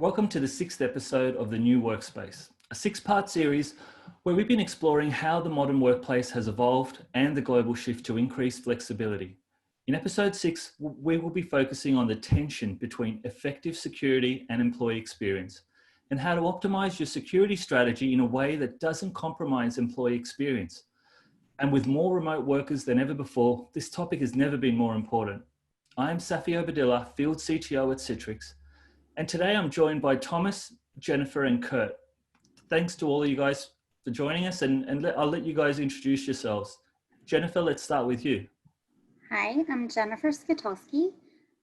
Welcome to the 6th episode of the new Workspace, a 6-part series where we've been exploring how the modern workplace has evolved and the global shift to increased flexibility. In episode 6, we will be focusing on the tension between effective security and employee experience, and how to optimize your security strategy in a way that doesn't compromise employee experience. And with more remote workers than ever before, this topic has never been more important. I'm Safi Obadilla, Field CTO at Citrix, and today I'm joined by Thomas, Jennifer, and Kurt. Thanks to all of you guys for joining us, and I'll let you guys introduce yourselves. Jennifer, let's start with you. Hi, I'm Jennifer Skatulski.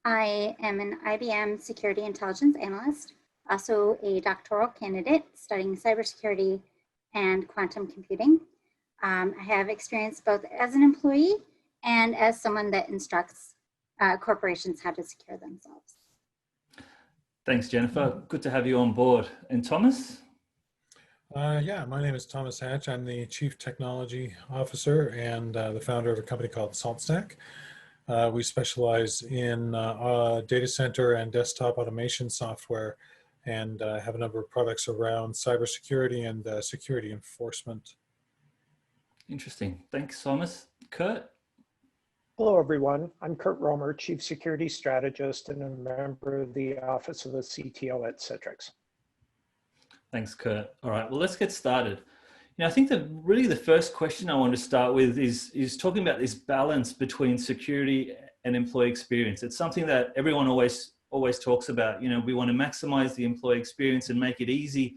I am an IBM Security Intelligence Analyst, also a doctoral candidate studying cybersecurity and quantum computing. I have experience both as an employee and as someone that instructs corporations how to secure themselves. Thanks, Jennifer. Good to have you on board. And Thomas? Yeah, my name is Thomas Hatch. I'm the Chief Technology Officer and the founder of a company called SaltStack. We specialize in data center and desktop automation software and have a number of products around cybersecurity and security enforcement. Interesting. Thanks, Thomas. Kurt? Hello, everyone. I'm Kurt Romer, Chief Security Strategist and a member of the Office of the CTO at Citrix. Thanks, Kurt. All right, well, let's get started. I think that really the first question I want to start with is talking about this balance between security and employee experience. It's something that everyone always talks about. We want to maximize the employee experience and make it easy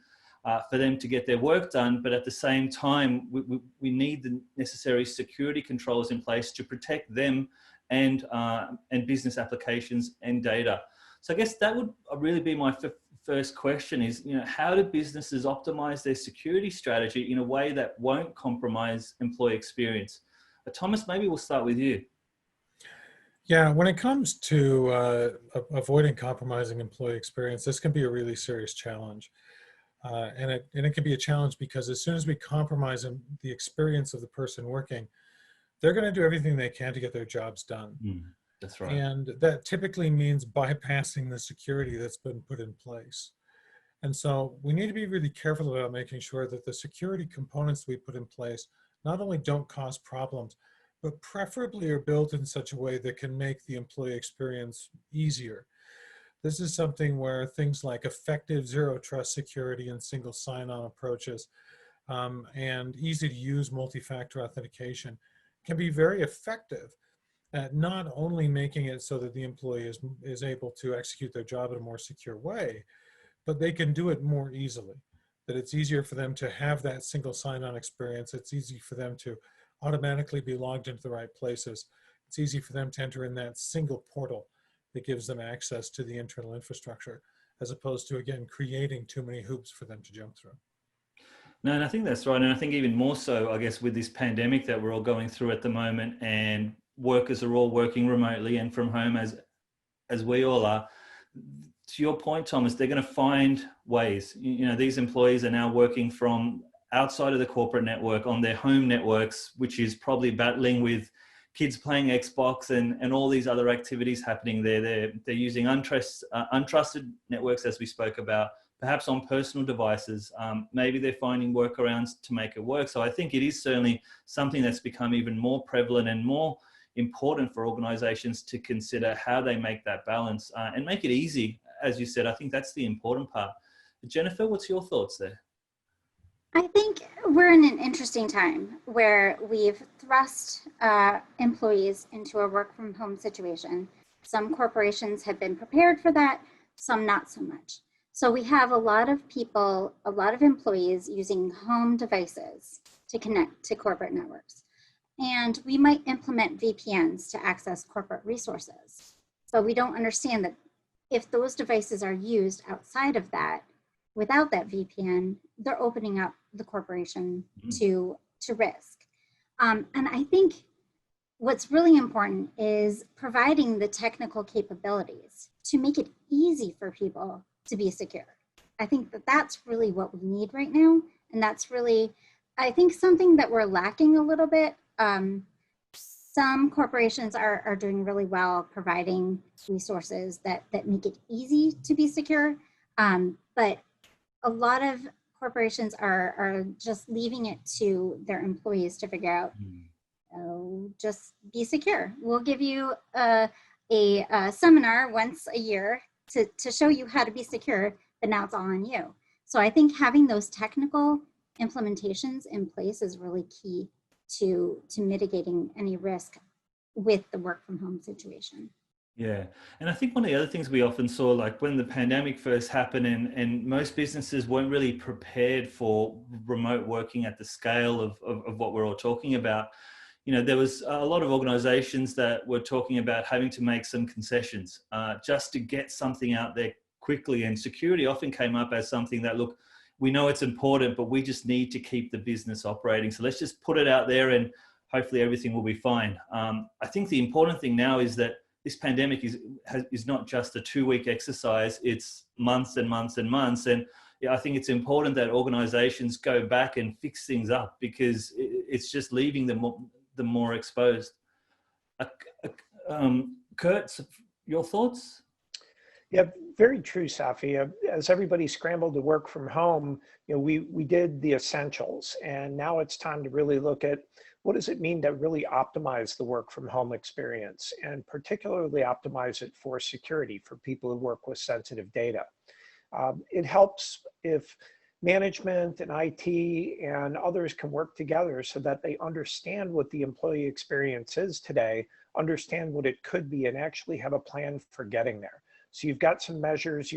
for them to get their work done, but at the same time, we need the necessary security controls in place to protect them and business applications and data. So I guess that would really be my first question is, how do businesses optimize their security strategy in a way that won't compromise employee experience? Thomas, maybe we'll start with you. Yeah, when it comes to avoiding compromising employee experience, this can be a really serious challenge. And it can be a challenge because as soon as we compromise the experience of the person working, they're going to do everything they can to get their jobs done. That's right. And that typically means bypassing the security that's been put in place. And so we need to be really careful about making sure that the security components we put in place not only don't cause problems, but preferably are built in such a way that can make the employee experience easier. This is something where things like effective zero trust security and single sign-on approaches and easy to use multi-factor authentication can be very effective at not only making it so that the employee is able to execute their job in a more secure way, but they can do it more easily. That it's easier for them to have that single sign-on experience. It's easy for them to automatically be logged into the right places. It's easy for them to enter in that single portal that gives them access to the internal infrastructure, as opposed to, again, creating too many hoops for them to jump through. No, and I think that's right. And I think even more so, I guess, with this pandemic that we're all going through at the moment, and workers are all working remotely and from home as we all are. To your point, Thomas, they're going to find ways. These employees are now working from outside of the corporate network on their home networks, which is probably battling with kids playing Xbox and all these other activities happening there. They're using untrusted networks, as we spoke about, perhaps on personal devices. Maybe they're finding workarounds to make it work. So I think it is certainly something that's become even more prevalent and more important for organizations to consider how they make that balance and make it easy. As you said, I think that's the important part. Jennifer, what's your thoughts there? I think we're in an interesting time where we've thrust employees into a work from home situation. Some corporations have been prepared for that, some not so much. So we have a lot of people, a lot of employees using home devices to connect to corporate networks. And we might implement VPNs to access corporate resources. But we don't understand that if those devices are used outside of that, without that VPN, they're opening up the corporation to risk. And I think what's really important is providing the technical capabilities to make it easy for people to be secure. I think that that's really what we need right now. And that's really, I think, something that we're lacking a little bit. Some corporations are doing really well providing resources that make it easy to be secure. But a lot of corporations are just leaving it to their employees to figure out, oh, just be secure. We'll give you a seminar once a year to show you how to be secure, but now it's all on you. So I think having those technical implementations in place is really key to mitigating any risk with the work from home situation. Yeah. And I think one of the other things we often saw, like when the pandemic first happened and most businesses weren't really prepared for remote working at the scale of what we're all talking about. You know, there was a lot of organizations that were talking about having to make some concessions just to get something out there quickly. And security often came up as something that, look, we know it's important, but we just need to keep the business operating. So let's just put it out there and hopefully everything will be fine. I think the important thing now is that this pandemic is not just a 2-week exercise, it's months and months and months. And yeah, I think it's important that organizations go back and fix things up because it's just leaving them more exposed. Kurt, your thoughts? Yeah, very true, Safi. As everybody scrambled to work from home, you know, we did the essentials, and now it's time to really look at what does it mean to really optimize the work from home experience, and particularly optimize it for security for people who work with sensitive data. It helps if management and IT and others can work together so that they understand what the employee experience is today, understand what it could be, and actually have a plan for getting there. So you've got some measures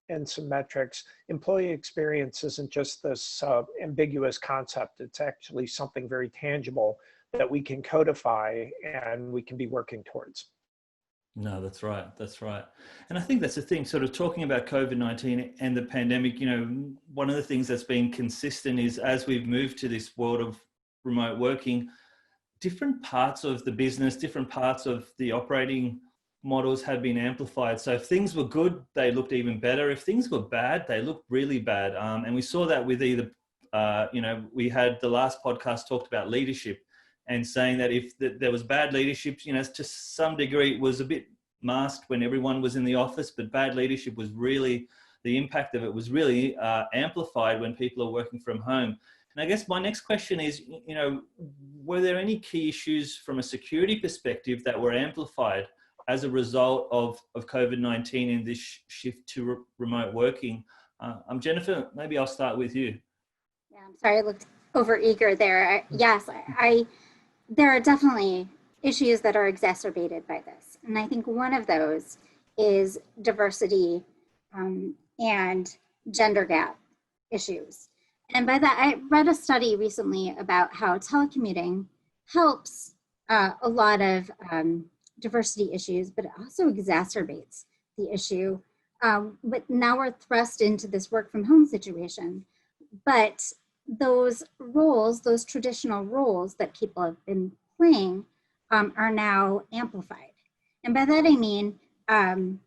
and some metrics. Employee experience isn't just this ambiguous concept. It's actually something very tangible that we can codify and we can be working towards. No, that's right. That's right. And I think that's the thing, sort of talking about COVID-19 and the pandemic, you know, one of the things that's been consistent is as we've moved to this world of remote working, different parts of the business, different parts of the operating models have been amplified. So if things were good, they looked even better. If things were bad, they looked really bad. And we saw that with either, you know, we had the last podcast talked about leadership and saying that if there was bad leadership, you know, to some degree it was a bit masked when everyone was in the office, but bad leadership was really, the impact of it was really amplified when people are working from home. And I guess my next question is, you know, were there any key issues from a security perspective that were amplified as a result of COVID-19 in this shift to remote working? Jennifer, maybe I'll start with you. Yeah, I'm sorry, I looked over eager there. Yes, there are definitely issues that are exacerbated by this. And I think one of those is diversity and gender gap issues. And by that, I read a study recently about how telecommuting helps a lot of diversity issues, but it also exacerbates the issue. But now we're thrust into this work from home situation. But those roles, those traditional roles that people have been playing are now amplified. And by that I mean, and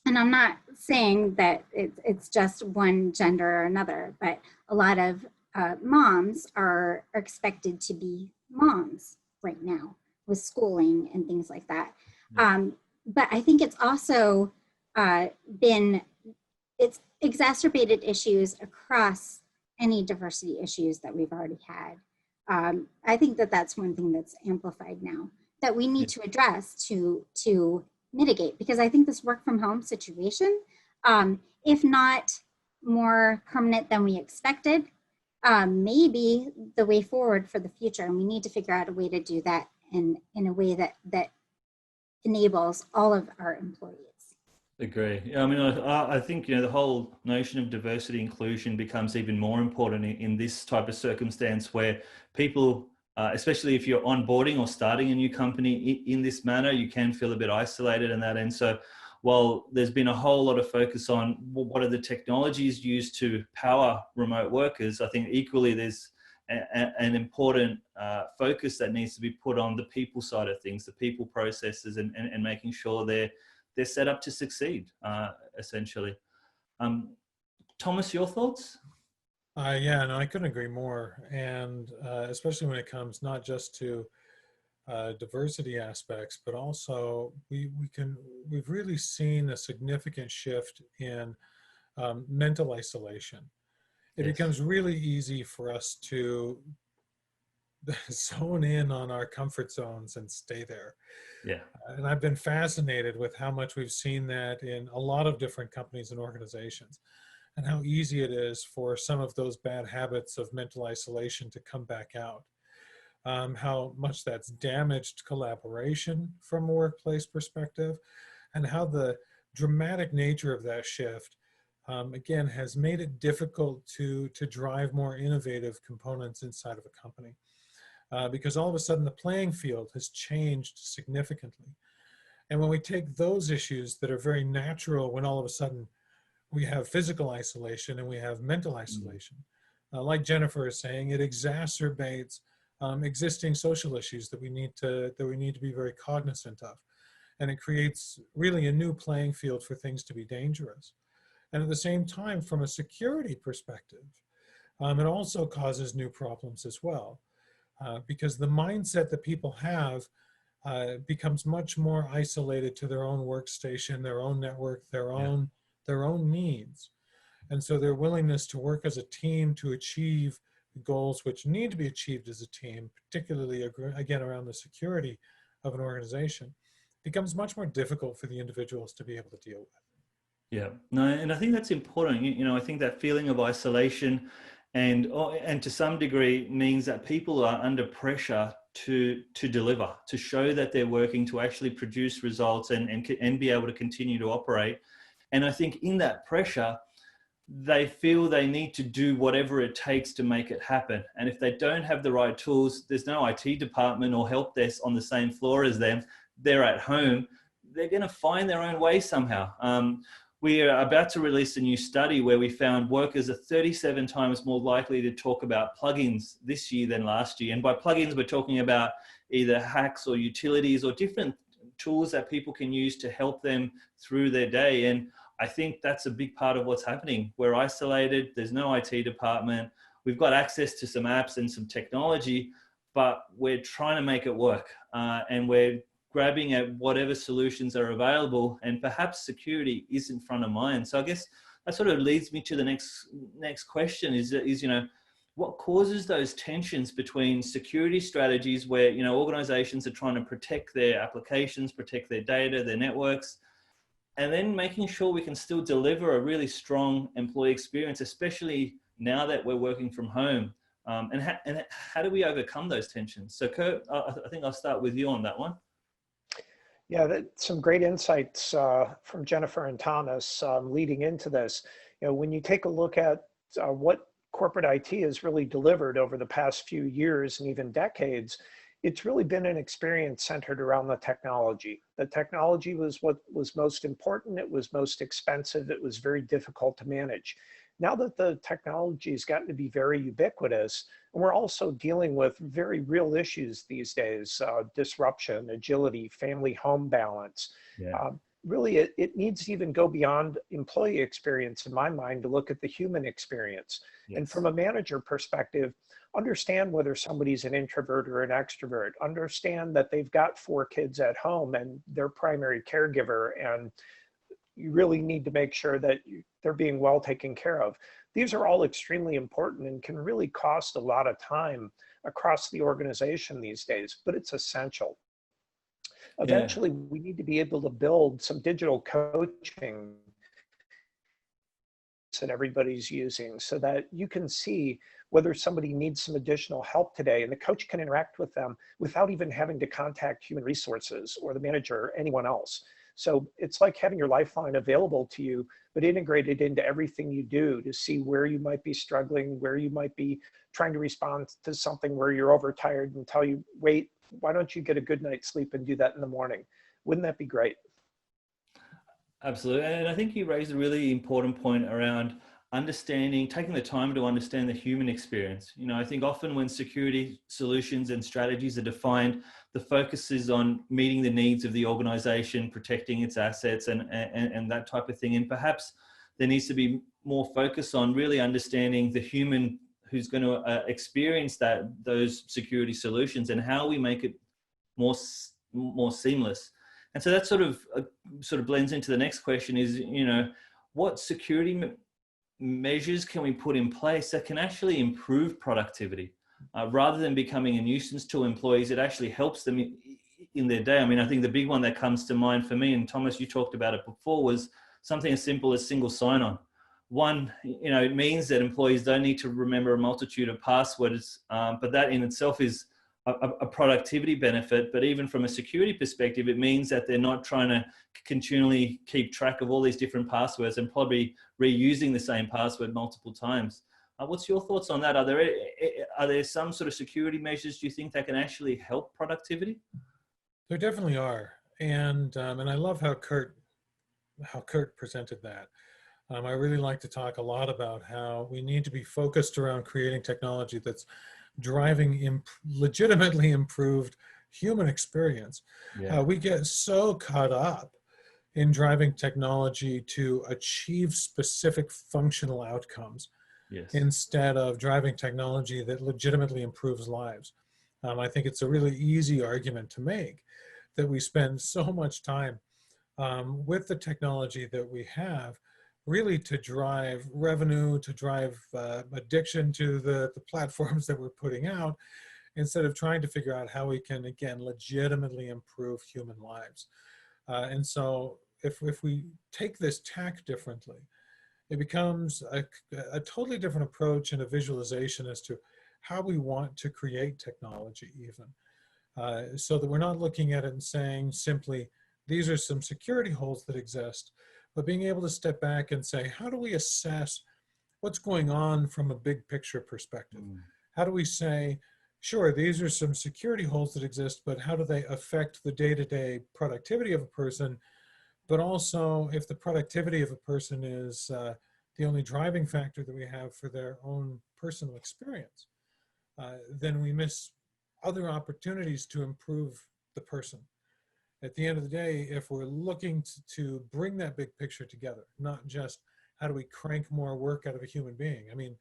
I'm not saying that it's just one gender or another, but a lot of moms are expected to be moms right now with schooling and things like that. But I think it's also it's exacerbated issues across any diversity issues that we've already had. I think that that's one thing that's amplified now that we need to address to mitigate, because I think this work from home situation, if not more permanent than we expected, may be the way forward for the future. And we need to figure out a way to do that in a way that enables all of our employees. Agree. Yeah, I mean, I think, you know, the whole notion of diversity inclusion becomes even more important in this type of circumstance where people, especially if you're onboarding or starting a new company in this manner, you can feel a bit isolated in that. And so while there's been a whole lot of focus on what are the technologies used to power remote workers, I think equally there's an important focus that needs to be put on the people side of things, the people processes and making sure they're set up to succeed, essentially. Thomas, your thoughts? Yeah, no, I couldn't agree more. And especially when it comes not just to diversity aspects, but also we've really seen a significant shift in mental isolation. It Yes. becomes really easy for us to zone in on our comfort zones and stay there. Yeah. And I've been fascinated with how much we've seen that in a lot of different companies and organizations, and how easy it is for some of those bad habits of mental isolation to come back out. How much that's damaged collaboration from a workplace perspective, and how the dramatic nature of that shift, again, has made it difficult to drive more innovative components inside of a company. Because all of a sudden the playing field has changed significantly. And when we take those issues that are very natural, when all of a sudden we have physical isolation and we have mental isolation, like Jennifer is saying, it exacerbates existing social issues that we need to be very cognizant of. And it creates really a new playing field for things to be dangerous. And at the same time, from a security perspective, it also causes new problems as well. Because the mindset that people have becomes much more isolated to their own workstation, their own network, their own needs. And so their willingness to work as a team to achieve goals which need to be achieved as a team, particularly again around the security of an organization, becomes much more difficult for the individuals to be able to deal with. Yeah, no, and I think that's important. I think that feeling of isolation and to some degree means that people are under pressure to deliver, to show that they're working, to actually produce results and be able to continue to operate. And I think in that pressure, they feel they need to do whatever it takes to make it happen. And if they don't have the right tools, there's no IT department or help desk on the same floor as them. They're at home. They're going to find their own way somehow. We are about to release a new study where we found workers are 37 times more likely to talk about plugins this year than last year. And by plugins, we're talking about either hacks or utilities or different tools that people can use to help them through their day. And I think that's a big part of what's happening. We're isolated. There's no IT department. We've got access to some apps and some technology, but we're trying to make it work. And we're grabbing at whatever solutions are available, and perhaps security isn't front of mind. So I guess that sort of leads me to the next question is what causes those tensions between security strategies where, organizations are trying to protect their applications, protect their data, their networks, and then making sure we can still deliver a really strong employee experience, especially now that we're working from home. And how do we overcome those tensions? So Kurt, I think I'll start with you on that one. Yeah, some great insights from Jennifer and Thomas leading into this. When you take a look at what corporate IT has really delivered over the past few years and even decades, it's really been an experience centered around the technology. The technology was what was most important. It was most expensive. It was very difficult to manage. Now that the technology has gotten to be very ubiquitous, and we're also dealing with very real issues these days, disruption, agility, family home balance. Yeah. Really, it needs to even go beyond employee experience, in my mind, to look at the human experience. Yes. And from a manager perspective, understand whether somebody's an introvert or an extrovert. Understand that they've got 4 kids at home and their primary caregiver, and you really need to make sure that they're being well taken care of. These are all extremely important and can really cost a lot of time across the organization these days, but it's essential. Eventually, we need to be able to build some digital coaching that everybody's using so that you can see whether somebody needs some additional help today, and the coach can interact with them without even having to contact human resources or the manager or anyone else. So it's like having your lifeline available to you, but integrated into everything you do to see where you might be struggling, where you might be trying to respond to something where you're overtired, and tell you, wait, why don't you get a good night's sleep and do that in the morning? Wouldn't that be great? Absolutely. And I think you raised a really important point around taking the time to understand the human experience. I think often when security solutions and strategies are defined, the focus is on meeting the needs of the organization, protecting its assets and that type of thing. And perhaps there needs to be more focus on really understanding the human who's going to experience those security solutions and how we make it more seamless. And so that sort of blends into the next question is, what security measures can we put in place that can actually improve productivity? Rather than becoming a nuisance to employees, it actually helps them in their day. I mean, I think the big one that comes to mind for me, and Thomas, you talked about it before, was something as simple as single sign-on. One, it means that employees don't need to remember a multitude of passwords, but that in itself is a productivity benefit. But even from a security perspective, it means that they're not trying to continually keep track of all these different passwords and probably reusing the same password multiple times. What's your thoughts on that? Are there some sort of security measures do you think that can actually help productivity? There definitely are, and I love how Kurt presented that. I really like to talk a lot about how we need to be focused around creating technology that's driving legitimately improved human experience. Yeah. We get so caught up in driving technology to achieve specific functional outcomes, Yes. instead of driving technology that legitimately improves lives. I think it's a really easy argument to make that we spend so much time with the technology that we have, really to drive revenue, to drive addiction to the platforms that we're putting out, instead of trying to figure out how we can, again, legitimately improve human lives. And so if we take this tack differently, it becomes a totally different approach and a visualization as to how we want to create technology even. So that we're not looking at it and saying simply, these are some security holes that exist, but being able to step back and say, how do we assess what's going on from a big picture perspective? How do we say, sure, these are some security holes that exist, but how do they affect the day-to-day productivity of a person? But also, if the productivity of a person is the only driving factor that we have for their own personal experience, then we miss other opportunities to improve the person. At the end of the day, if we're looking to bring that big picture together, not just how do we crank more work out of a human being. I mean,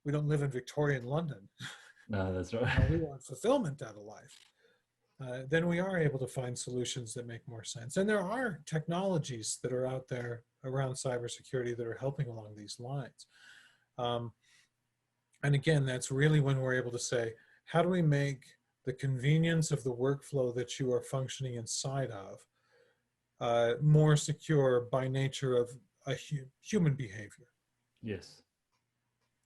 we don't live in Victorian London. No, that's right. We want fulfillment out of life. Then we are able to find solutions that make more sense. And there are technologies that are out there around cybersecurity that are helping along these lines. And again, that's really when we're able to say, how do we make the convenience of the workflow that you are functioning inside of more secure by nature of a human behavior? Yes.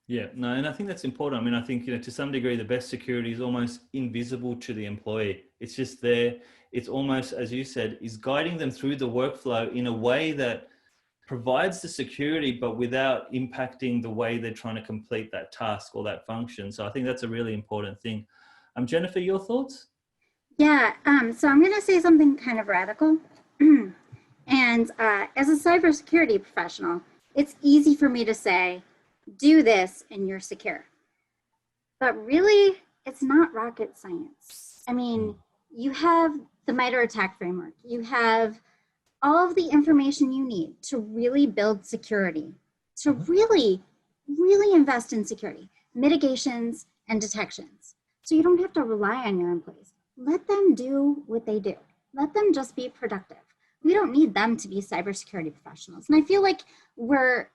Yeah, no, and I think that's important. I mean, I think, to some degree, the best security is almost invisible to the employee. It's just there. It's almost, as you said, is guiding them through the workflow in a way that provides the security, but without impacting the way they're trying to complete that task or that function. So I think that's a really important thing. Jennifer, your thoughts? Yeah, so I'm going to say something kind of radical. And as a cybersecurity professional, it's easy for me to say, do this and you're secure. But really, it's not rocket science. I mean, you have the MITRE ATT&CK framework. You have all of the information you need to really build security, to really, really invest in security, mitigations and detections. So you don't have to rely on your employees. Let them do what they do. Let them just be productive. We don't need them to be cybersecurity professionals. And I feel like we're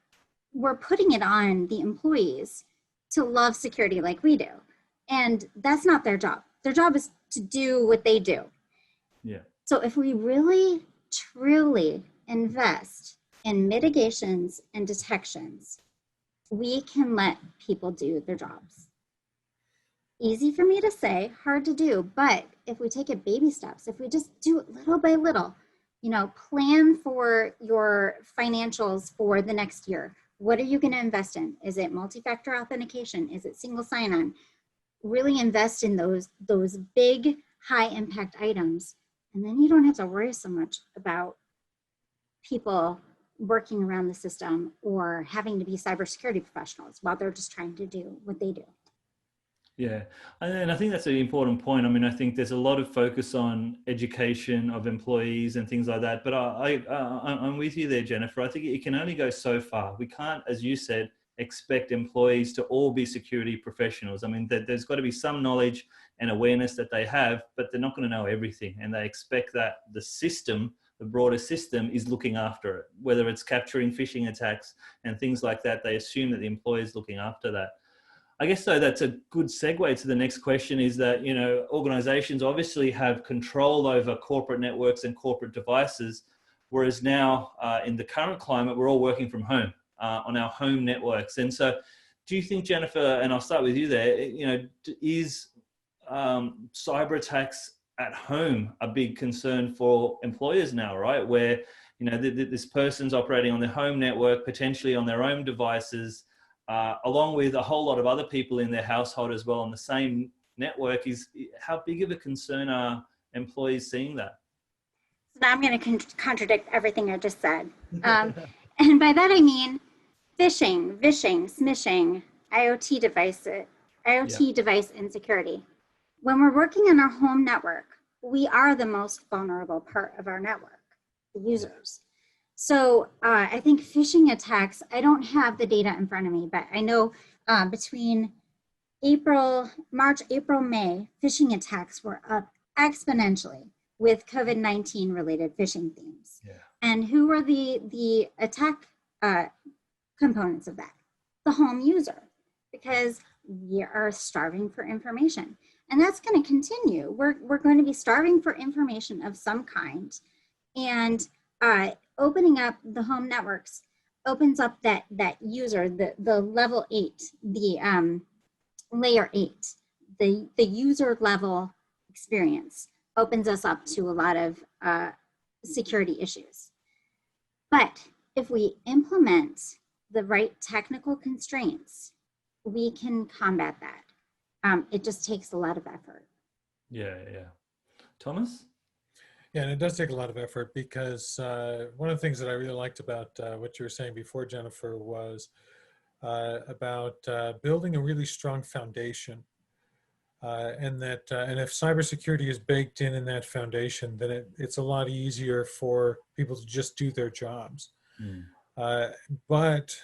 putting it on the employees to love security like we do. And that's not their job. Their job is to do what they do. Yeah. So if we really, truly invest in mitigations and detections, we can let people do their jobs. Easy for me to say, hard to do, but if we take it baby steps, if we just do it little by little, plan for your financials for the next year. What are you going to invest in? Is it multi-factor authentication? Is it single sign-on? Really invest in those big, high impact items. And then you don't have to worry so much about people working around the system or having to be cybersecurity professionals while they're just trying to do what they do. Yeah, and I think that's an important point. I mean, I think there's a lot of focus on education of employees and things like that. But I'm with you there, Jennifer. I think it can only go so far. We can't, as you said, expect employees to all be security professionals. I mean, there's got to be some knowledge and awareness that they have, but they're not going to know everything. And they expect that the system, the broader system is looking after it, whether it's capturing phishing attacks and things like that. They assume that the employer is looking after that. I guess so that's a good segue to the next question, is that, you know, organizations obviously have control over corporate networks and corporate devices, whereas now in the current climate, we're all working from home on our home networks. And so do you think, Jennifer, and I'll start with you there, you know, is cyber attacks at home a big concern for employers now, right? Where, you know, this person's operating on their home network, potentially on their own devices, along with a whole lot of other people in their household as well on the same network. Is how big of a concern are employees seeing that? Now I'm going to contradict everything I just said. And by that I mean phishing, vishing, smishing, IoT device insecurity. When we're working on our home network, we are the most vulnerable part of our network, the users. So I think phishing attacks, I don't have the data in front of me, but I know between March, April, May, phishing attacks were up exponentially with COVID-19 related phishing themes. Yeah. And who were the attack components of that? The home user, because we are starving for information. And that's going to continue. We're going to be starving for information of some kind. And opening up the home networks opens up that user, the level 8, the layer 8, the user level experience opens us up to a lot of security issues. But if we implement the right technical constraints, we can combat that. It just takes a lot of effort. Yeah. Thomas? Yeah, and it does take a lot of effort, because one of the things that I really liked about what you were saying before, Jennifer, was about building a really strong foundation. And if cybersecurity is baked in that foundation, then it's a lot easier for people to just do their jobs. But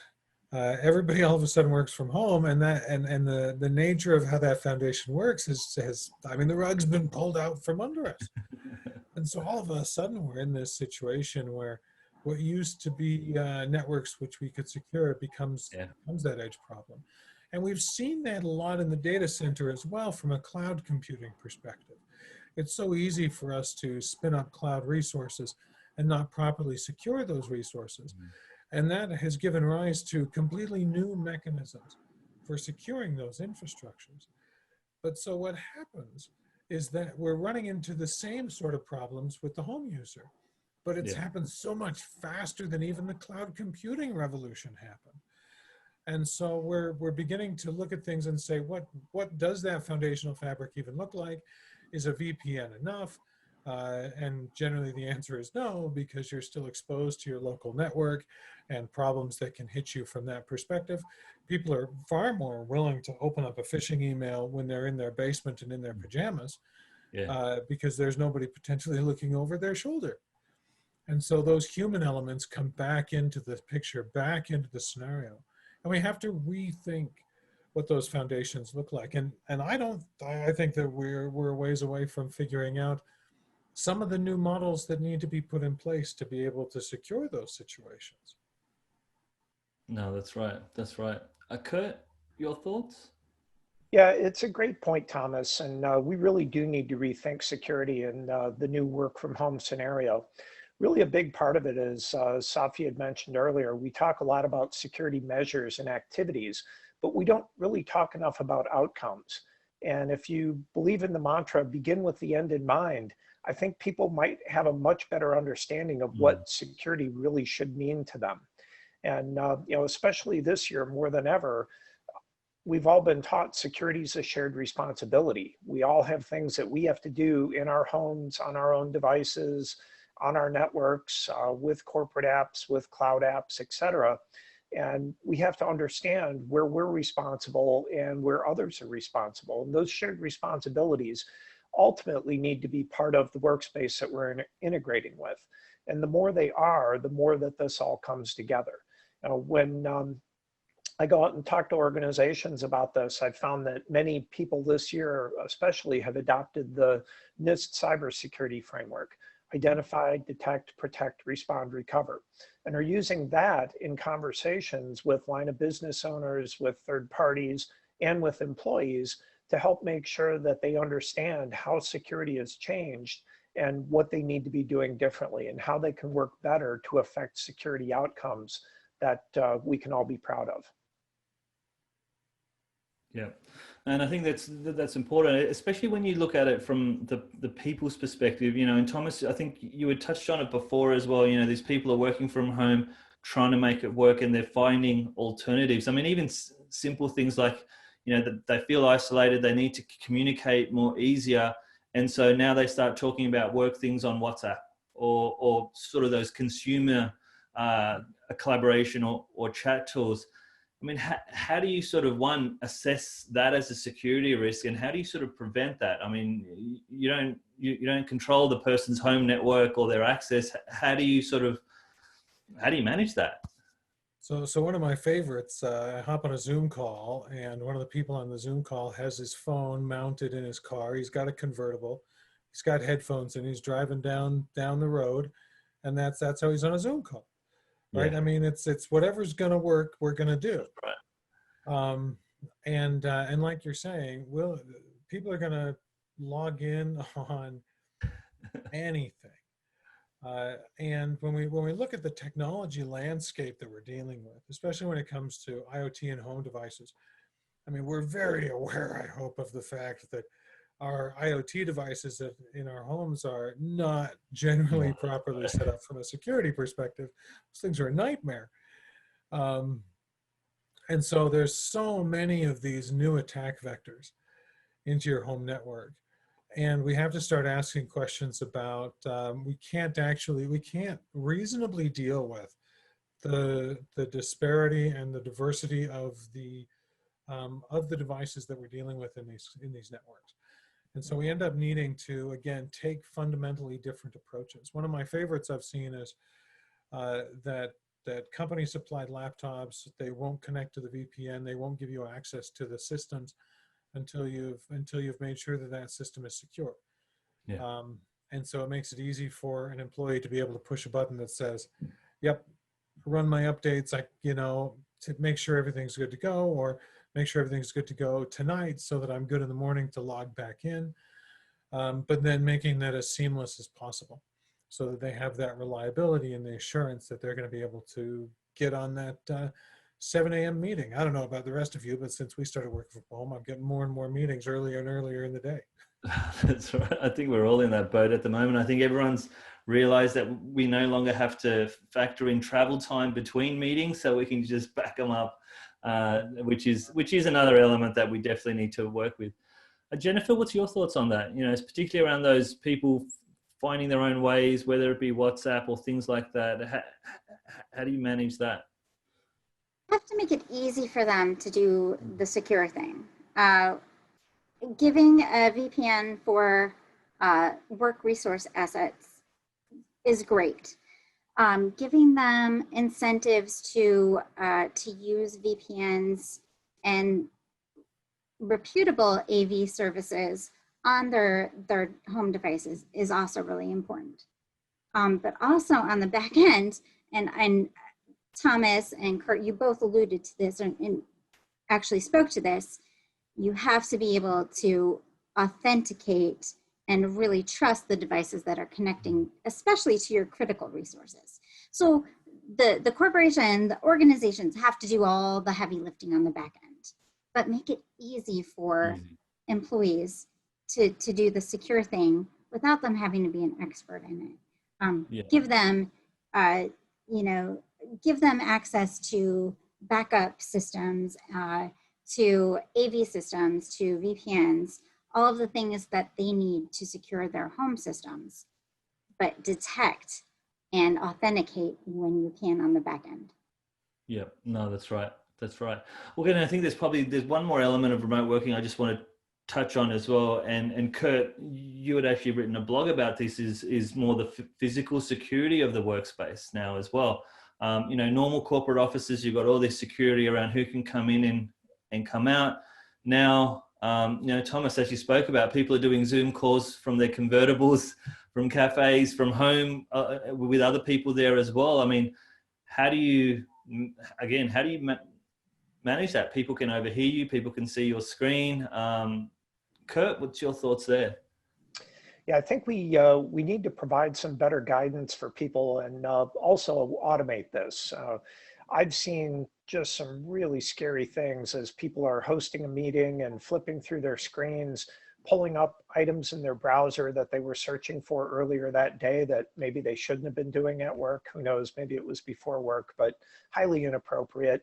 everybody all of a sudden works from home, and the nature of how that foundation works the rug's been pulled out from under us. And so all of a sudden we're in this situation where what used to be networks which we could secure becomes that edge problem. And we've seen that a lot in the data center as well from a cloud computing perspective. It's so easy for us to spin up cloud resources and not properly secure those resources. And that has given rise to completely new mechanisms for securing those infrastructures. But so what happens is that we're running into the same sort of problems with the home user, but it's happened so much faster than even the cloud computing revolution happened. And so we're beginning to look at things and say, what does that foundational fabric even look like? Is a VPN enough? And generally the answer is no, because you're still exposed to your local network and problems that can hit you from that perspective. People are far more willing to open up a phishing email when they're in their basement and in their pajamas, because there's nobody potentially looking over their shoulder. And so those human elements come back into the picture, back into the scenario. And we have to rethink what those foundations look like. And I think that we're a ways away from figuring out some of the new models that need to be put in place to be able to secure those situations. No, that's right. That's right. Kurt, your thoughts? Yeah, it's a great point, Thomas. And we really do need to rethink security in the new work from home scenario. Really a big part of it is, Safi had mentioned earlier, we talk a lot about security measures and activities, but we don't really talk enough about outcomes. And if you believe in the mantra, begin with the end in mind, I think people might have a much better understanding of what security really should mean to them. And especially this year more than ever, we've all been taught security is a shared responsibility. We all have things that we have to do in our homes, on our own devices, on our networks, with corporate apps, with cloud apps, et cetera. And we have to understand where we're responsible and where others are responsible. And those shared responsibilities ultimately need to be part of the workspace that we're integrating with. And the more they are, the more that this all comes together. When I go out and talk to organizations about this, I've found that many people this year especially have adopted the NIST cybersecurity framework. identify, detect, protect, respond, recover, and are using that in conversations with line of business owners, with third parties, and with employees to help make sure that they understand how security has changed and what they need to be doing differently and how they can work better to affect security outcomes that we can all be proud of. Yeah, and I think that's important, especially when you look at it from the people's perspective. You know, and Thomas, I think you had touched on it before as well. You know, these people are working from home, trying to make it work, and they're finding alternatives. I mean, even simple things like, you know, that they feel isolated, they need to communicate more easier, and so now they start talking about work things on WhatsApp or sort of those consumer collaboration or chat tools. I mean, how do you sort of, one, assess that as a security risk, and how do you sort of prevent that? I mean, you don't control the person's home network or their access. How do you manage that? So one of my favorites, I hop on a Zoom call, and one of the people on the Zoom call has his phone mounted in his car. He's got a convertible, he's got headphones, and he's driving down the road, and that's how he's on a Zoom call. Right. Yeah. I mean, it's whatever's going to work, we're going to do. Right. And like you're saying, people are going to log in on anything. And when we look at the technology landscape that we're dealing with, especially when it comes to IoT and home devices, I mean, we're very aware, I hope, of the fact that our IoT devices that in our homes are not generally properly set up from a security perspective. Those things are a nightmare. And so there's so many of these new attack vectors into your home network. And we have to start asking questions about, we can't reasonably deal with the disparity and the diversity of the devices that we're dealing with in these networks. And so we end up needing to, again, take fundamentally different approaches. One of my favorites I've seen is that company supplied laptops, they won't connect to the VPN, they won't give you access to the systems until you've made sure that system is secure. Yeah. And so it makes it easy for an employee to be able to push a button that says, yep, run my updates, to make sure everything's good to go, or make sure everything's good to go tonight so that I'm good in the morning to log back in. But then making that as seamless as possible so that they have that reliability and the assurance that they're going to be able to get on that 7 a.m. meeting. I don't know about the rest of you, but since we started working from home, I'm getting more and more meetings earlier and earlier in the day. That's right. I think we're all in that boat at the moment. I think everyone's realized that we no longer have to factor in travel time between meetings, so we can just back them up, which is another element that we definitely need to work with. Jennifer, what's your thoughts on that? You know, it's particularly around those people finding their own ways, whether it be WhatsApp or things like that. How do you manage that? You have to make it easy for them to do the secure thing. Giving a VPN for work resource assets is great. Giving them incentives to use VPNs and reputable AV services on their home devices is also really important. But also on the back end, and Thomas and Kurt, you both alluded to this and actually spoke to this, you have to be able to authenticate and really trust the devices that are connecting, especially to your critical resources. So the corporation, the organizations have to do all the heavy lifting on the back end, but make it easy for employees to do the secure thing without them having to be an expert in it. Give them, give them access to backup systems, to AV systems, to VPNs, all of the things that they need to secure their home systems, but detect and authenticate when you can on the back end. Yeah, no, that's right. That's right. Well, again, I think there's one more element of remote working I just want to touch on as well. And Kurt, you had actually written a blog about this, is more the physical security of the workspace now as well. Normal corporate offices, you've got all this security around who can come in and come out. Now, Thomas actually spoke about people are doing Zoom calls from their convertibles from cafes, from home, with other people there as well. I mean, how do you, again, how do you manage that? People can overhear you, people can see your screen. Kurt, what's your thoughts there? Yeah, I think we need to provide some better guidance for people and also automate this. I've seen just some really scary things as people are hosting a meeting and flipping through their screens, pulling up items in their browser that they were searching for earlier that day that maybe they shouldn't have been doing at work. Who knows, maybe it was before work, but highly inappropriate.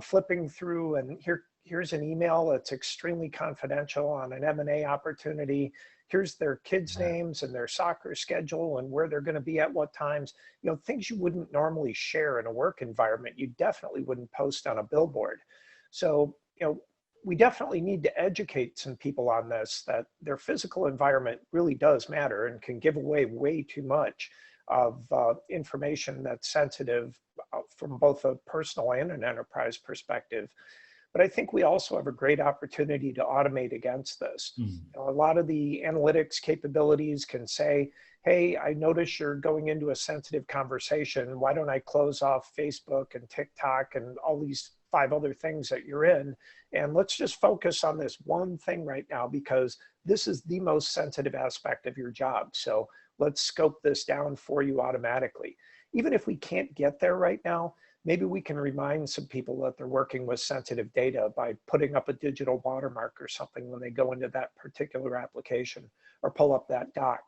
Flipping through, and here's an email that's extremely confidential on an M&A opportunity. Here's their kids' names and their soccer schedule and where they're going to be at what times. You know, things you wouldn't normally share in a work environment, you definitely wouldn't post on a billboard. So, you know, we definitely need to educate some people on this, that their physical environment really does matter and can give away way too much of information that's sensitive from both a personal and an enterprise perspective. But I think we also have a great opportunity to automate against this. You know, a lot of the analytics capabilities can say, hey, I notice you're going into a sensitive conversation. Why don't I close off Facebook and TikTok and all these 5 other things that you're in? And let's just focus on this one thing right now, because this is the most sensitive aspect of your job. So let's scope this down for you automatically. Even if we can't get there right now, maybe we can remind some people that they're working with sensitive data by putting up a digital watermark or something when they go into that particular application or pull up that doc.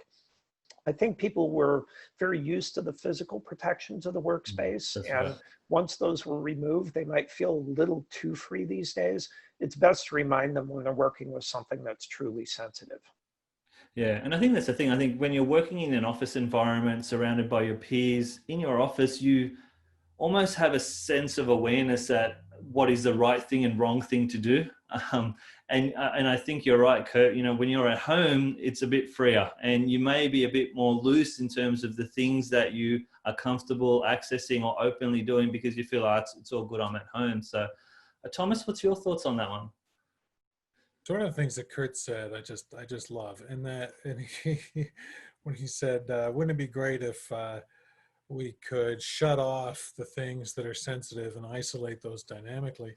I think people were very used to the physical protections of the workspace. That's and right. Once those were removed, they might feel a little too free these days. It's best to remind them when they're working with something that's truly sensitive. Yeah, and I think that's the thing. I think when you're working in an office environment surrounded by your peers, in your office, you almost have a sense of awareness that what is the right thing and wrong thing to do. And I think you're right, Kurt. You know, when you're at home, it's a bit freer and you may be a bit more loose in terms of the things that you are comfortable accessing or openly doing because you feel, it's all good, I'm at home. So Thomas, what's your thoughts on that one? So one of the things that Kurt said, I just love, and when he said, wouldn't it be great if we could shut off the things that are sensitive and isolate those dynamically.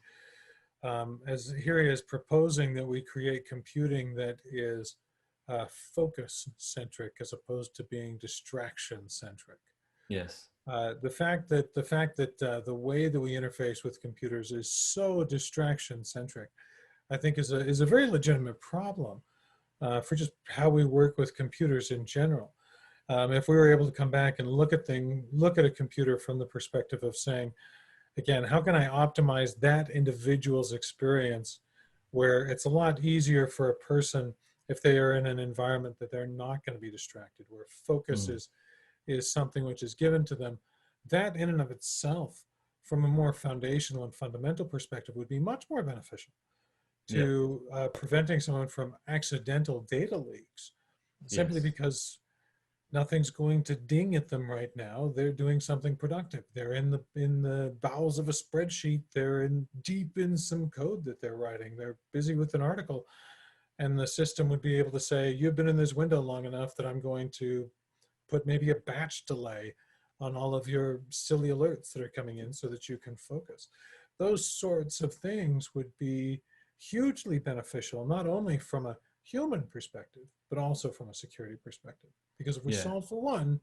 As here he is proposing that we create computing that is focus centric as opposed to being distraction centric. Yes. The fact that the way that we interface with computers is so distraction centric, I think is a very legitimate problem for just how we work with computers in general. If we were able to come back and look at a computer from the perspective of saying, again, how can I optimize that individual's experience where it's a lot easier for a person if they are in an environment that they're not going to be distracted, where focus is something which is given to them. That in and of itself, from a more foundational and fundamental perspective, would be much more beneficial to preventing someone from accidental data leaks, simply because nothing's going to ding at them right now. They're doing something productive. They're in the bowels of a spreadsheet. They're deep in some code that they're writing. They're busy with an article, and the system would be able to say, you've been in this window long enough that I'm going to put maybe a batch delay on all of your silly alerts that are coming in so that you can focus. Those sorts of things would be hugely beneficial, not only from a human perspective, but also from a security perspective. Because if we solve for one,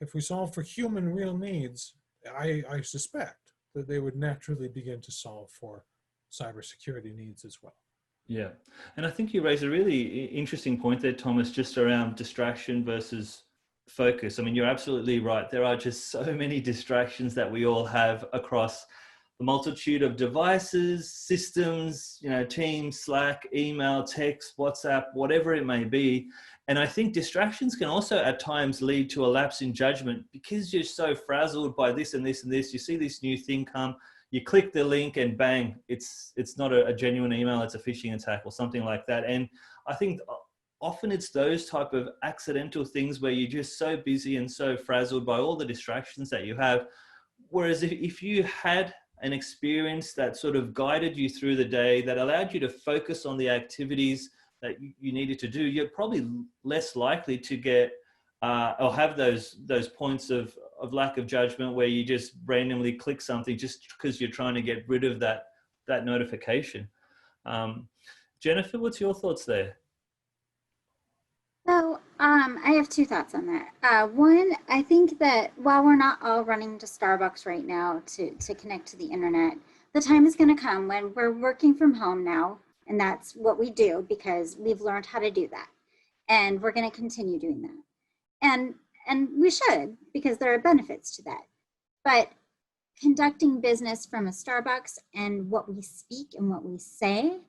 if we solve for human real needs, I suspect that they would naturally begin to solve for cybersecurity needs as well. Yeah. And I think you raise a really interesting point there, Thomas, just around distraction versus focus. I mean, you're absolutely right. There are just so many distractions that we all have across the multitude of devices, systems, you know, Teams, Slack, email, text, WhatsApp, whatever it may be. And I think distractions can also at times lead to a lapse in judgment because you're so frazzled by this and this and this. You see this new thing come, you click the link and bang, it's not a genuine email, it's a phishing attack or something like that. And I think often it's those type of accidental things where you're just so busy and so frazzled by all the distractions that you have. Whereas if you had an experience that sort of guided you through the day, that allowed you to focus on the activities that you needed to do, you're probably less likely to get or have those points of lack of judgment where you just randomly click something just because you're trying to get rid of that notification. Jennifer, what's your thoughts there? So I have two thoughts on that. One, I think that while we're not all running to Starbucks right now to connect to the internet, the time is going to come when we're working from home now, and that's what we do because we've learned how to do that, and we're going to continue doing that, and we should, because there are benefits to that. But conducting business from a Starbucks and what we speak and what we say,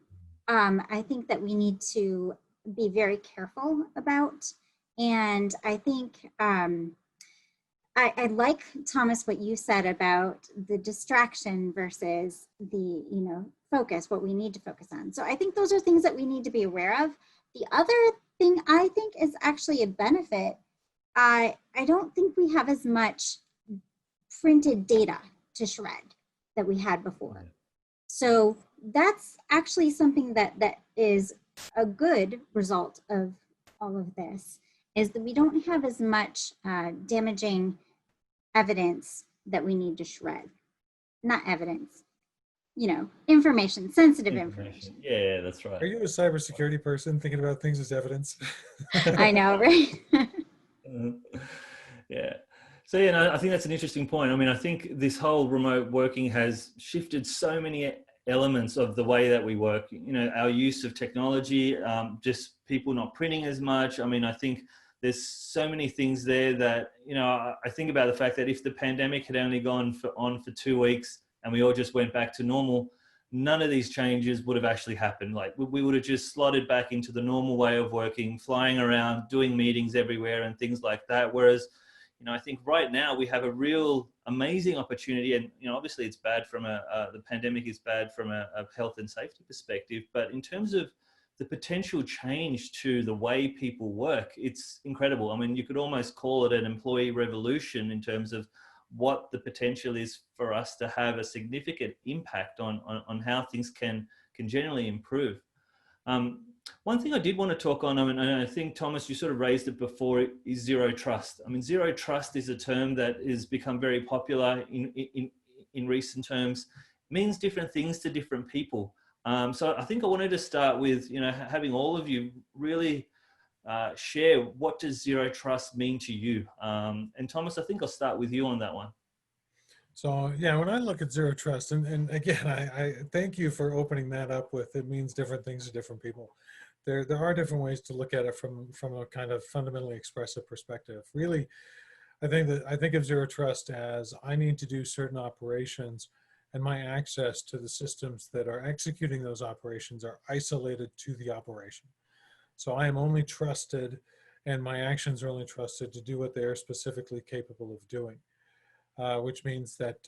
I think that we need to be very careful about. And I think I like, Thomas, what you said about the distraction versus the focus, what we need to focus on. So I think those are things that we need to be aware of. The other thing I think is actually a benefit. I don't think we have as much printed data to shred that we had before. So that's actually something that is a good result of all of this, is that we don't have as much damaging evidence that we need to shred. Not evidence, information, sensitive information. Yeah, that's right. Are you a cybersecurity person thinking about things as evidence? I know, right? Yeah. So, I think that's an interesting point. I mean, I think this whole remote working has shifted so many elements of the way that we work, our use of technology, just people not printing as much. I mean, I think there's so many things there that, I think about the fact that if the pandemic had only gone on for 2 weeks and we all just went back to normal, none of these changes would have actually happened. Like we would have just slotted back into the normal way of working, flying around, doing meetings everywhere and things like that. Whereas, I think right now we have a real amazing opportunity, and obviously it's bad from the pandemic is bad from a health and safety perspective, but in terms of the potential change to the way people work, it's incredible. I mean, you could almost call it an employee revolution in terms of what the potential is for us to have a significant impact on how things can generally improve. One thing I did want to talk on, and I think, Thomas, you sort of raised it before, is zero trust. I mean, zero trust is a term that has become very popular in recent terms. It means different things to different people. So I think I wanted to start with, having all of you really share, what does zero trust mean to you? And Thomas, I think I'll start with you on that one. So yeah, when I look at zero trust, and again, I thank you for opening that up with, it means different things to different people. There are different ways to look at it from a kind of fundamentally expressive perspective. Really, I think of zero trust as I need to do certain operations, and my access to the systems that are executing those operations are isolated to the operation. So I am only trusted, and my actions are only trusted to do what they are specifically capable of doing. Which means that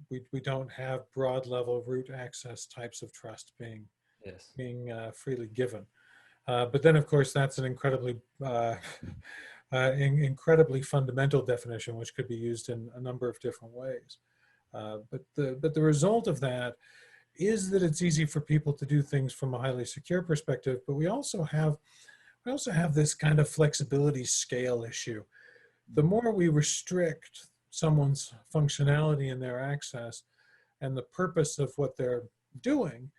we don't have broad level root access types of trust being freely given. But then, of course, that's an incredibly incredibly fundamental definition, which could be used in a number of different ways. But the result of that is that it's easy for people to do things from a highly secure perspective. But we also have this kind of flexibility scale issue. The more we restrict someone's functionality and their access and the purpose of what they're doing,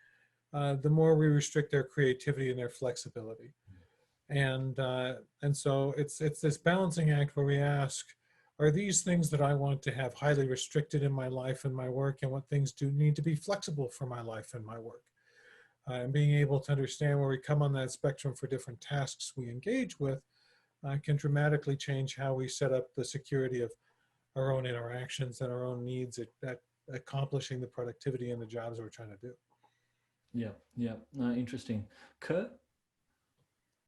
the more we restrict their creativity and their flexibility. And so it's this balancing act where we ask, are these things that I want to have highly restricted in my life and my work, and what things do need to be flexible for my life and my work? And being able to understand where we come on that spectrum for different tasks we engage with can dramatically change how we set up the security of our own interactions and our own needs at accomplishing the productivity and the jobs we're trying to do. Yeah, interesting. Kurt?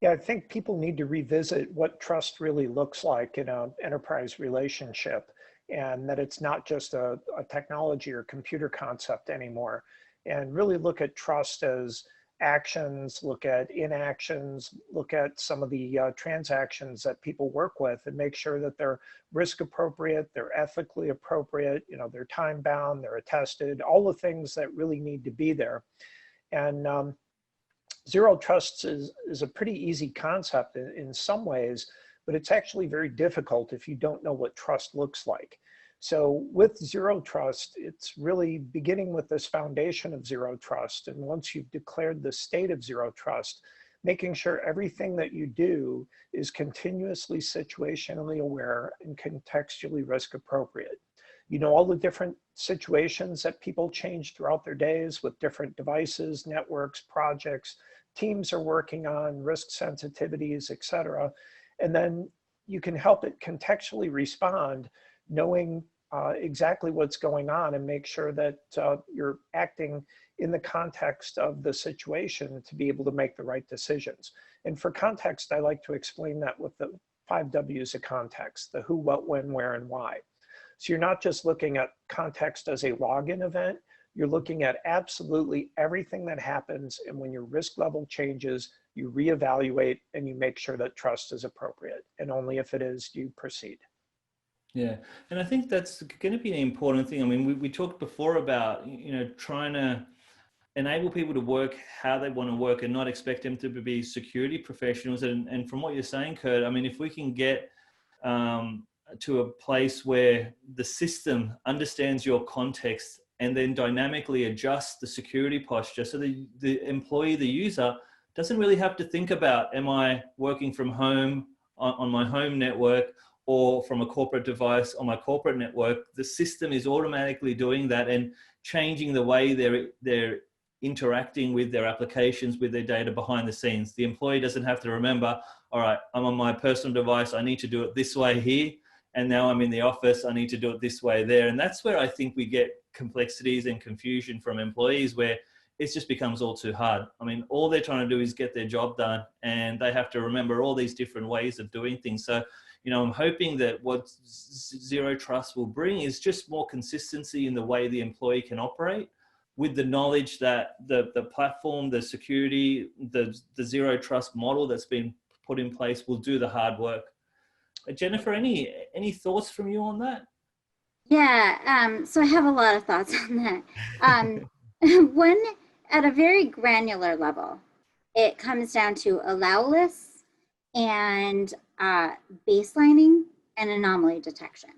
Yeah, I think people need to revisit what trust really looks like in an enterprise relationship, and that it's not just a technology or computer concept anymore, and really look at trust as actions, look at inactions, look at some of the transactions that people work with, and make sure that they're risk appropriate, they're ethically appropriate, they're time bound, they're attested, all the things that really need to be there. And Zero trust is a pretty easy concept in some ways, but it's actually very difficult if you don't know what trust looks like. So with zero trust, it's really beginning with this foundation of zero trust. And once you've declared the state of zero trust, making sure everything that you do is continuously situationally aware and contextually risk appropriate. You know all the different situations that people change throughout their days with different devices, networks, projects, teams are working on, risk sensitivities, et cetera. And then you can help it contextually respond, knowing exactly what's going on, and make sure that you're acting in the context of the situation to be able to make the right decisions. And for context, I like to explain that with the 5 W's of context: the who, what, when, where, and why. So you're not just looking at context as a login event, you're looking at absolutely everything that happens, and when your risk level changes, you reevaluate and you make sure that trust is appropriate, and only if it is, you proceed. Yeah, and I think that's going to be an important thing. I mean, we talked before about, trying to enable people to work how they want to work and not expect them to be security professionals. And from what you're saying, Kurt, I mean, if we can get to a place where the system understands your context and then dynamically adjusts the security posture, so the employee, the user, doesn't really have to think about, am I working from home on my home network or from a corporate device on my corporate network. The system is automatically doing that and changing the way they're interacting with their applications, with their data behind the scenes. The employee doesn't have to remember, all right, I'm on my personal device, I need to do it this way here, and now I'm in the office, I need to do it this way there. And that's where I think we get complexities and confusion from employees, where it just becomes all too hard. I mean, all they're trying to do is get their job done, and they have to remember all these different ways of doing things. So, I'm hoping that what zero trust will bring is just more consistency in the way the employee can operate, with the knowledge that the platform, the security, the zero trust model that's been put in place will do the hard work. Jennifer, any thoughts from you on that? Yeah, so I have a lot of thoughts on that. One, at a very granular level, it comes down to allow lists and baselining and anomaly detection.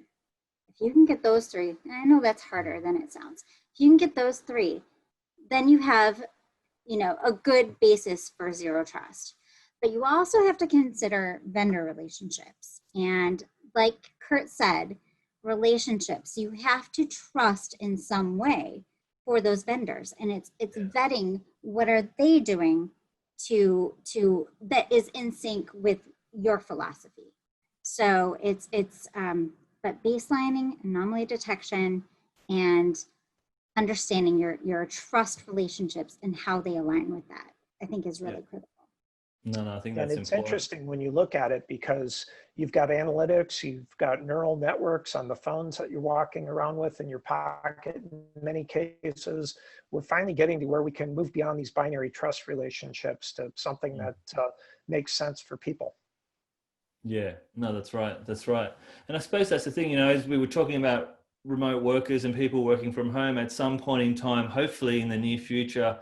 If you can get those three, and I know that's harder than it sounds, if you can get those three, then you have, a good basis for zero trust. But you also have to consider vendor relationships. And like Kurt said, relationships, you have to trust in some way for those vendors. And it's vetting what are they doing to that is in sync with your philosophy. So it's but baselining, anomaly detection, and understanding your trust relationships and how they align with that, I think is really critical. No, I think And that's it's important. interesting when you look at it, because you've got analytics, you've got neural networks on the phones that you're walking around with in your pocket. In many cases, we're finally getting to where we can move beyond these binary trust relationships to something that makes sense for people. Yeah, no, that's right. That's right. And I suppose that's the thing, as we were talking about remote workers and people working from home, at some point in time, hopefully in the near future,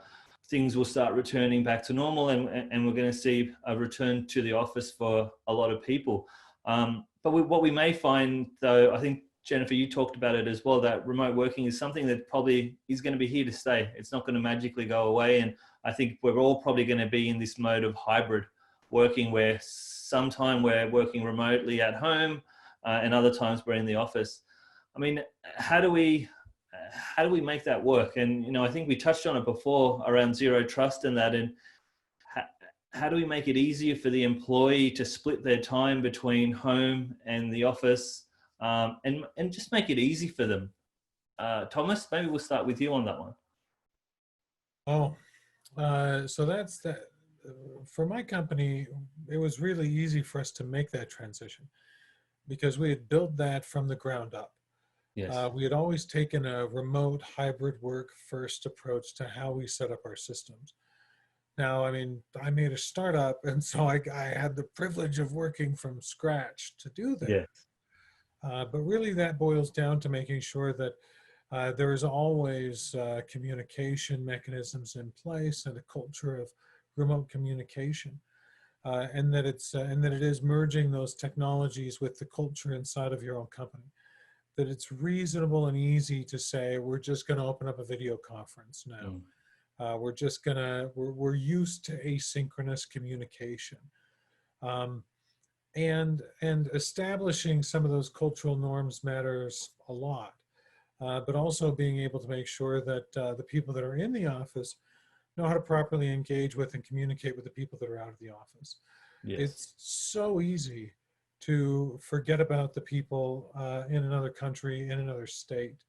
things will start returning back to normal, and we're going to see a return to the office for a lot of people. But what we may find, though, I think, Jennifer, you talked about it as well, that remote working is something that probably is going to be here to stay. It's not going to magically go away. And I think we're all probably going to be in this mode of hybrid working, where sometime we're working remotely at home and other times we're in the office. I mean, how do we make that work? And, I think we touched on it before around zero trust and that, and how do we make it easier for the employee to split their time between home and the office, and just make it easy for them? Thomas, maybe we'll start with you on that one. So that's that. For my company, it was really easy for us to make that transition because we had built that from the ground up. Yes. We had always taken a remote hybrid work first approach to how we set up our systems. Now, I mean, I made a startup, and so I had the privilege of working from scratch to do that. Yes. But really that boils down to making sure that there is always communication mechanisms in place and a culture of remote communication, and that it is merging those technologies with the culture inside of your own company. That it's reasonable and easy to say, we're just going to open up a video conference now. We're used to asynchronous communication. And establishing some of those cultural norms matters a lot. But also being able to make sure that the people that are in the office know how to properly engage with and communicate with the people that are out of the office. Yes. It's so easy to forget about the people in another country, in another state.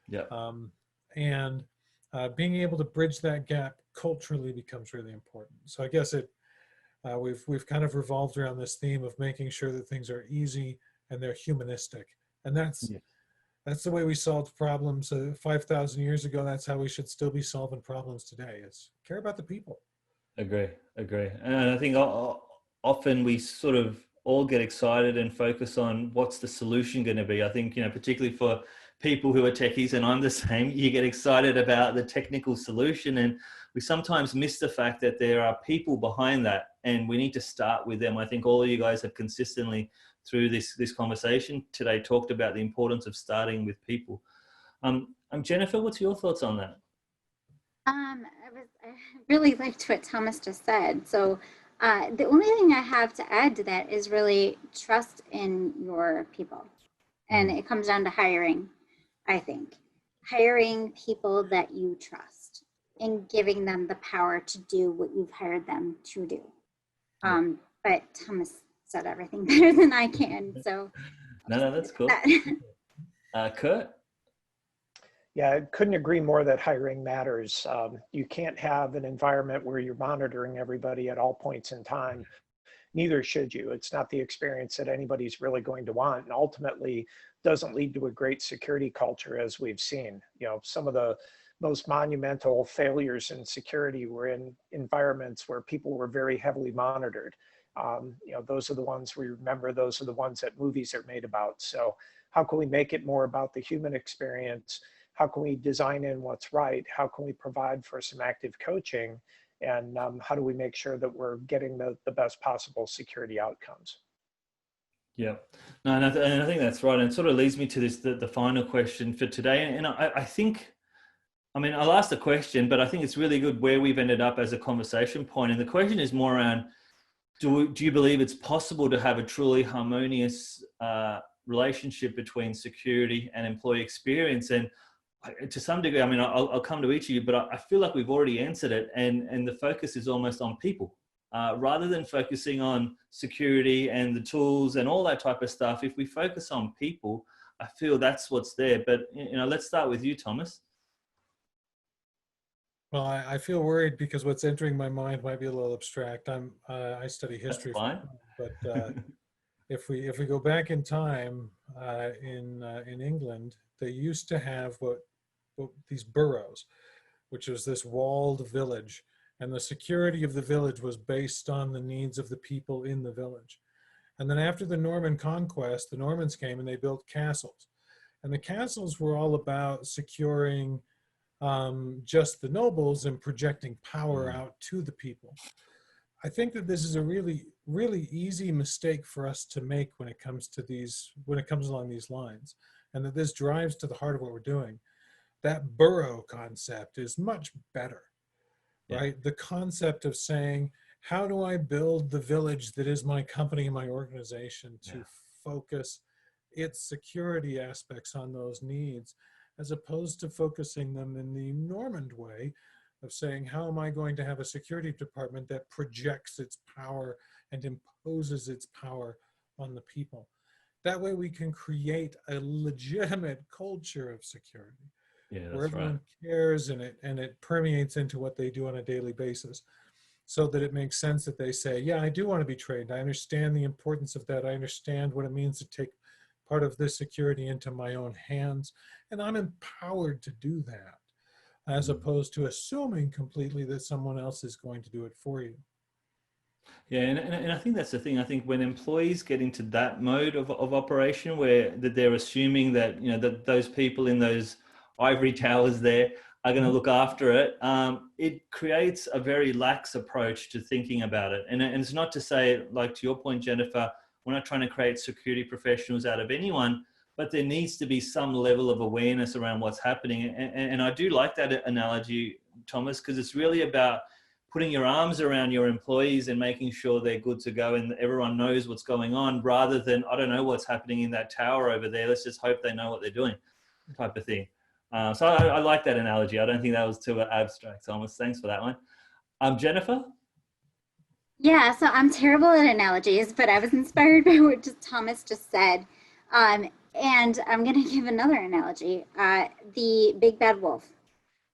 Yeah. And being able to bridge that gap culturally becomes really important. So I guess we've kind of revolved around this theme of making sure that things are easy and they're humanistic. And that's the way we solved problems 5,000 years ago. That's how we should still be solving problems today, is care about the people. Agree. And I think often we sort of all get excited and focus on what's the solution going to be. I think, particularly for people who are techies, and I'm the same, you get excited about the technical solution, and we sometimes miss the fact that there are people behind that, and we need to start with them. I think all of you guys have consistently through this conversation today talked about the importance of starting with people. Jennifer, what's your thoughts on that? I really liked what Thomas just said. So the only thing I have to add to that is really trust in your people. And it comes down to hiring, I think. Hiring people that you trust and giving them the power to do what you've hired them to do. But Thomas said everything better than I can. So no, that's cool. Kurt? Yeah, I couldn't agree more that hiring matters. You can't have an environment where you're monitoring everybody at all points in time. Neither should you. It's not the experience that anybody's really going to want, and ultimately doesn't lead to a great security culture, as we've seen. Some of the most monumental failures in security were in environments where people were very heavily monitored. Those are the ones we remember. Those are the ones that movies are made about. So how can we make it more about the human experience? How can we design in what's right? How can we provide for some active coaching? And how do we make sure that we're getting the best possible security outcomes? Yeah, no, and I think that's right. And it sort of leads me to the final question for today. And I think, I'll ask the question, but I think it's really good where we've ended up as a conversation point. And the question is more around, do you believe it's possible to have a truly harmonious relationship between security and employee experience? And to some degree, I'll come to each of you, but I feel like we've already answered it, and the focus is almost on people. Rather than focusing on security and the tools and all that type of stuff, if we focus on people, I feel that's what's there. But let's start with you, Thomas. Well, I feel worried because what's entering my mind might be a little abstract. I study history, but if we go back in time, in England, they used to have what these burrows, which was this walled village, and the security of the village was based on the needs of the people in the village. And then after the Norman conquest, the Normans came and they built castles, and the castles were all about securing just the nobles and projecting power out to the people. I think that this is a really, really easy mistake for us to make when it comes along these lines, and that this drives to the heart of what we're doing. That burrow concept is much better, right? The concept of saying, how do I build the village that is my company, my organization, to focus its security aspects on those needs, as opposed to focusing them in the Norman way of saying, how am I going to have a security department that projects its power and imposes its power on the people? That way we can create a legitimate culture of security, where everyone cares, and it permeates into what they do on a daily basis, so that it makes sense that they say, yeah, I do want to be trained. I understand the importance of that. I understand what it means to take part of this security into my own hands, and I'm empowered to do that, as opposed to assuming completely that someone else is going to do it for you. Yeah, and I think that's the thing. I think when employees get into that mode of operation, where that they're assuming that that those people in those ivory towers there are going to look after it, it creates a very lax approach to thinking about it. And it's not to say, like to your point, Jennifer, we're not trying to create security professionals out of anyone, but there needs to be some level of awareness around what's happening. And I do like that analogy, Thomas, because it's really about putting your arms around your employees and making sure they're good to go and everyone knows what's going on, rather than, I don't know what's happening in that tower over there, let's just hope they know what they're doing, type of thing. So I like that analogy. I don't think that was too abstract, Thomas. Thanks for that one. Jennifer? Yeah, so I'm terrible at analogies, but I was inspired by what Thomas just said. And I'm going to give another analogy, the big bad wolf.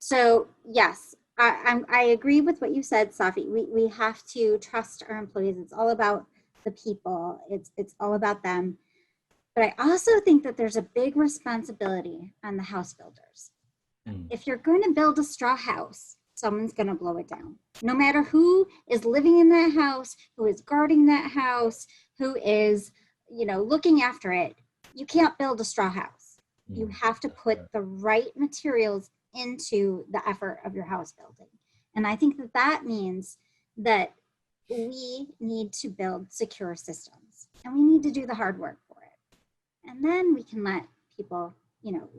So yes, I agree with what you said, Safi. We have to trust our employees. It's all about the people. It's all about them. But I also think that there's a big responsibility on the house builders. If you're going to build a straw house, someone's going to blow it down. No matter who is living in that house, who is guarding that house, who is, looking after it, you can't build a straw house. You have to put the right materials into the effort of your house building. And I think that means that we need to build secure systems, and we need to do the hard work for it. And then we can let people,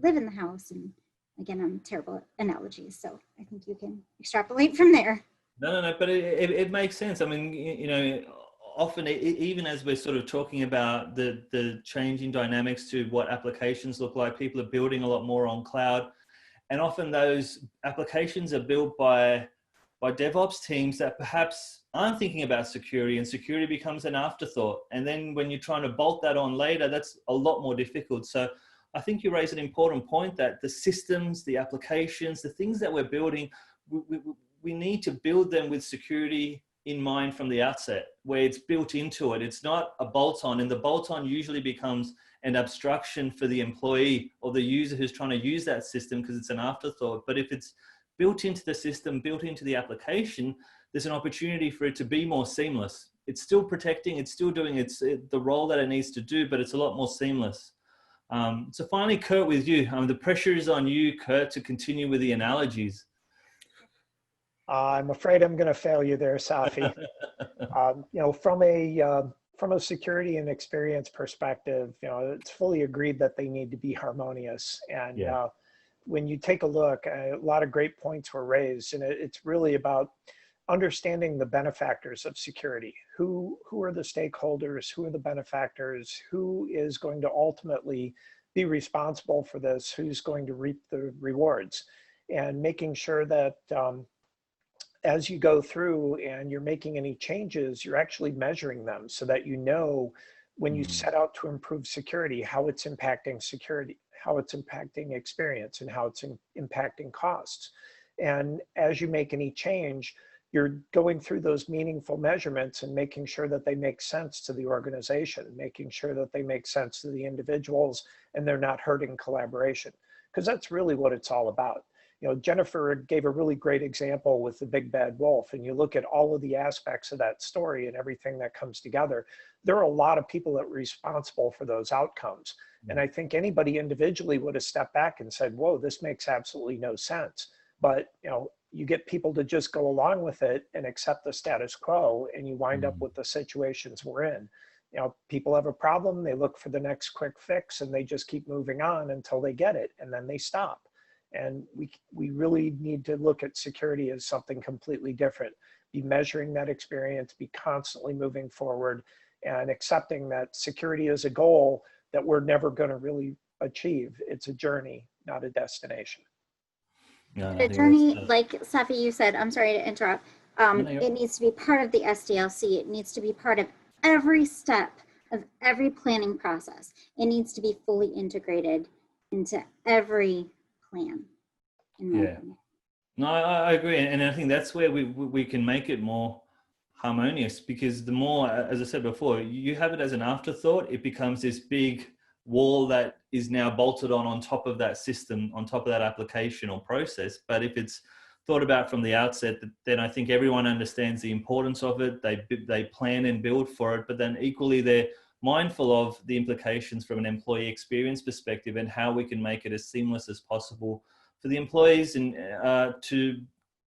live in the house. And again, I'm terrible at analogies, so I think you can extrapolate from there. No, but it makes sense. I mean, often even as we're sort of talking about the changing dynamics to what applications look like, people are building a lot more on cloud. And often those applications are built by DevOps teams that perhaps aren't thinking about security, and security becomes an afterthought. And then when you're trying to bolt that on later, that's a lot more difficult. So I think you raise an important point that the systems, the applications, the things that we're building, we need to build them with security in mind from the outset, where it's built into it. It's not a bolt-on, and the bolt-on usually becomes an abstraction for the employee or the user who's trying to use that system because it's an afterthought. But if it's built into the system, built into the application, there's an opportunity for it to be more seamless. It's still protecting, it's still doing the role that it needs to do, but it's a lot more seamless. So finally, Kurt, with you, the pressure is on you, Kurt, to continue with the analogies. I'm afraid I'm going to fail you there, Safi. From a security and experience perspective, it's fully agreed that they need to be harmonious. And when you take a look, a lot of great points were raised, and it's really about understanding the benefactors of security. Who are the stakeholders? Who are the benefactors? Who is going to ultimately be responsible for this? Who's going to reap the rewards? And making sure that as you go through and you're making any changes, you're actually measuring them so that when you set out to improve security, how it's impacting security, how it's impacting experience, and how it's impacting costs. And as you make any change, you're going through those meaningful measurements and making sure that they make sense to the organization, making sure that they make sense to the individuals and they're not hurting collaboration. Because that's really what it's all about. Jennifer gave a really great example with the big bad wolf, and you look at all of the aspects of that story and everything that comes together. There are a lot of people that were responsible for those outcomes. And I think anybody individually would have stepped back and said, whoa, this makes absolutely no sense. But, you get people to just go along with it and accept the status quo, and you wind up with the situations we're in. People have a problem, they look for the next quick fix, and they just keep moving on until they get it, and then they stop. And we really need to look at security as something completely different. Be measuring that experience, be constantly moving forward, and accepting that security is a goal that we're never going to really achieve. It's a journey, not a destination. Yeah, The journey, like Safi, you said, I'm sorry to interrupt, it needs to be part of the SDLC. It needs to be part of every step of every planning process. It needs to be fully integrated into every plan. No, I agree. And I think that's where we can make it more harmonious, because the more, as I said before, you have it as an afterthought, it becomes this big wall that is now bolted on top of that system, on top of that application or process. But if it's thought about from the outset, then I think everyone understands the importance of it. They plan and build for it, but then equally they're mindful of the implications from an employee experience perspective and how we can make it as seamless as possible for the employees and to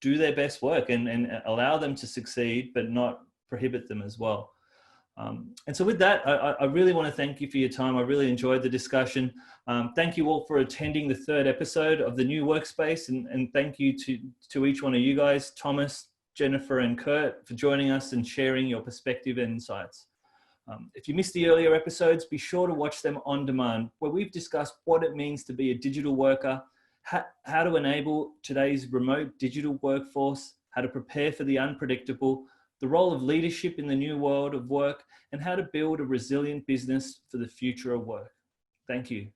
do their best work and allow them to succeed, but not prohibit them as well. And so with that, I really want to thank you for your time. I really enjoyed the discussion. Thank you all for attending the 3rd episode of the new Workspace, and thank you to each one of you guys, Thomas, Jennifer, and Kurt, for joining us and sharing your perspective and insights. If you missed the earlier episodes, be sure to watch them on demand, where we've discussed what it means to be a digital worker, how to enable today's remote digital workforce, how to prepare for the unpredictable, the role of leadership in the new world of work, and how to build a resilient business for the future of work. Thank you.